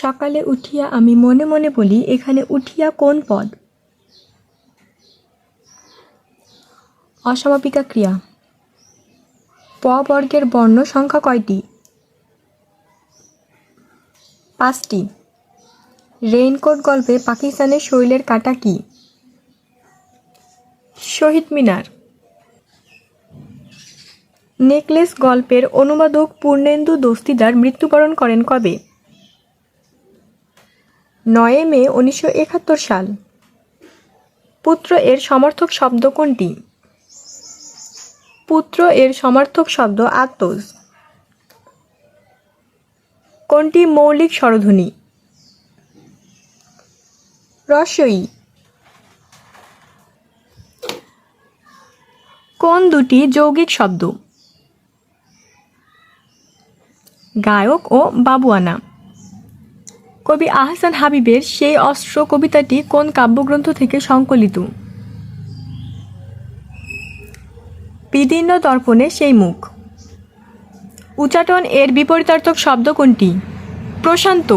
সকালে উঠিয়া আমি মনে মনে বলি, এখানে উঠিয়া কোন পদ? অসমাপিকা ক্রিয়া। প বর্গের বর্ণ সংখ্যা কয়টি? 5টি। রেইনকোট গল্পে পাকিস্তানের শৈলের কাঁটা কি? শহীদ মিনার। নেকলেস গল্পের অনুবাদক পূর্ণেন্দু দস্তিদার মৃত্যুবরণ করেন কবে? 9 মে 1971 সাল। পুত্র এর সমর্থক শব্দ কোনটি? পুত্র এর সমার্থক শব্দ আত্মজ। কোনটি মৌলিক স্বরধ্বনি? রস্বই। কোন দুটি যৌগিক শব্দ? গায়ক ও বাবুয়ানা। কবি আহসান হাবীবের সেই অস্ত্র কবিতাটি কোন কাব্যগ্রন্থ থেকে সংকলিত? বিদীর্ণ দর্পণে সেই মুখ। উচাটন এর বিপরীতার্থক শব্দ কোনটি? প্রশান্ত।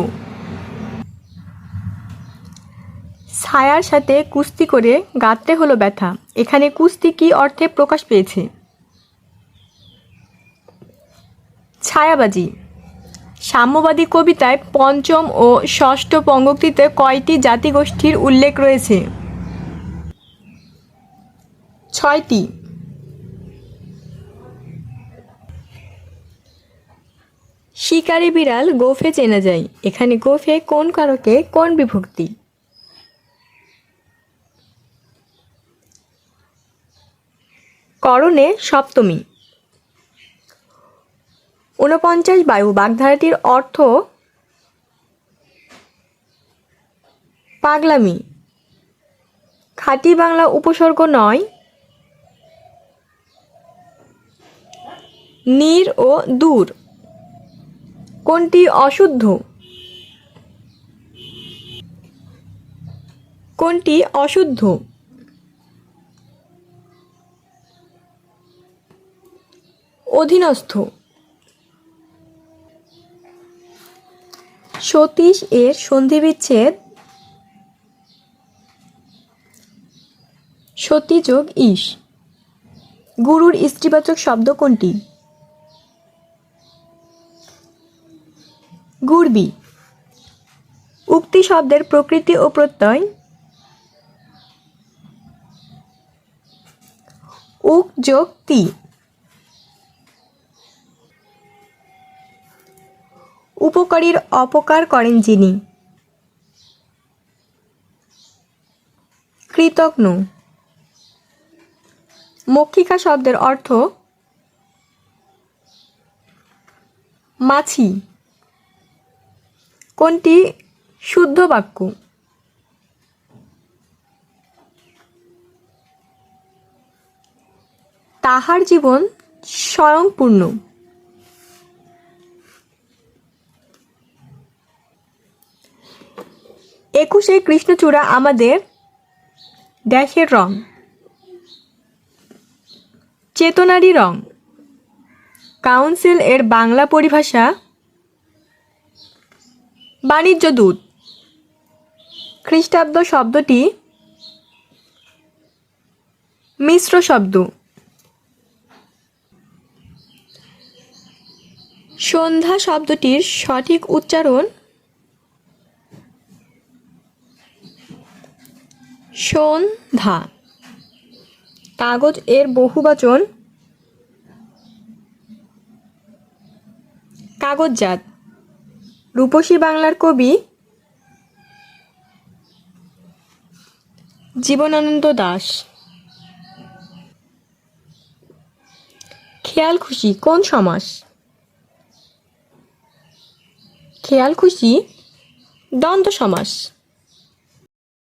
ছায়ার সাথে কুস্তি করে গাত্রে হলো ব্যথা, এখানে কুস্তি কি অর্থে প্রকাশ পেয়েছে? ছায়াবাজি। সাম্যবাদী কবিতায় পঞ্চম ও ষষ্ঠ পঙ্ক্তিতে কয়টি জাতিগোষ্ঠীর উল্লেখ রয়েছে? 6টি। শিকারি বিড়াল গোফে চেনা যায়, এখানে গোফে কোন কারকে কোন বিভক্তি? করণে সপ্তমী। 49 বায়ু বাগধারাটির অর্থ? পাগলামি। খাঁটি বাংলা উপসর্গ 9 নীর ও দূর। কোনটি অশুদ্ধ? কোনটি অশুদ্ধ? অধীনস্থ। সতীশ এর সন্ধিবিচ্ছেদ? সতী যোগ ঈশ। গুরুর স্ত্রীবাচক শব্দ কোনটি? গুরবি। উক্তি শব্দের প্রকৃতি ও প্রত্যয়? উক যোগ তি। উপকারীর অপকার করেন যিনি? কৃতজ্ঞ। মক্ষিকা শব্দের অর্থ? মাছি। কোনটি শুদ্ধ বাক্য? তাহার জীবন স্বয়ংপূর্ণ। একুশে কৃষ্ণচূড়া আমাদের দেশের রং। চেতনারই রং। কাউন্সিল এর বাংলা পরিভাষা? বাণিজ্য দূত। খ্রিস্টাব্দ শব্দটি মিশ্র শব্দ। সন্ধ্যা শব্দটির সঠিক উচ্চারণ? সন্ধ্যা। কাগজ এর বহুবচন? কাগজজাত। রূপসী বাংলার কবি? জীবনানন্দ দাশ। খেয়াল খুশি কোন সমাস? খেয়াল খুশি দ্বন্দ্ব সমাস।